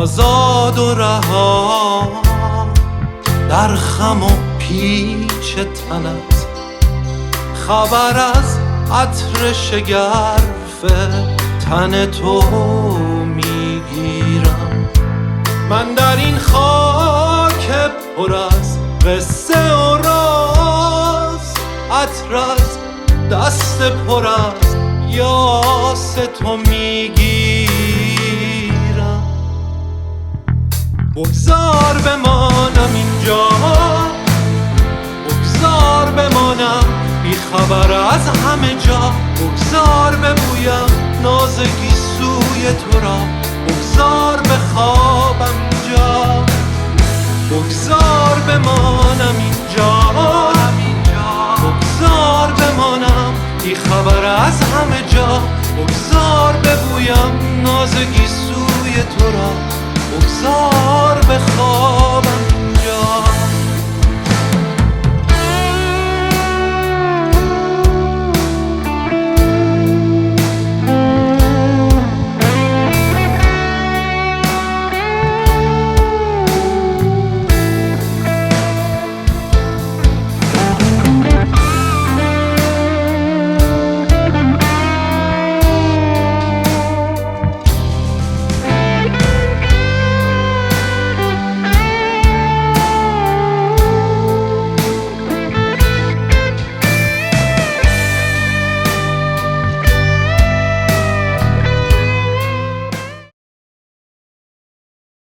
آزاد و رها در خم و پیچ تنت، خبر از عطر شگرف تن تو میگیرم. من در این خاک پر از قصه و راز، عطر از دست پر از یاس تو میگیرم. بگذار بمانم اینجا، بگذار بمانم بی خبر از همه جا، بگذار ببویم ناز گیسوی تو را، بگذار بخوابم اینجا، بگذار بمانم اینجا، بگذار بمانم بی خبر از همه جا، بگذار ببویم ناز گیسوی تو را، بگذار بخوابم.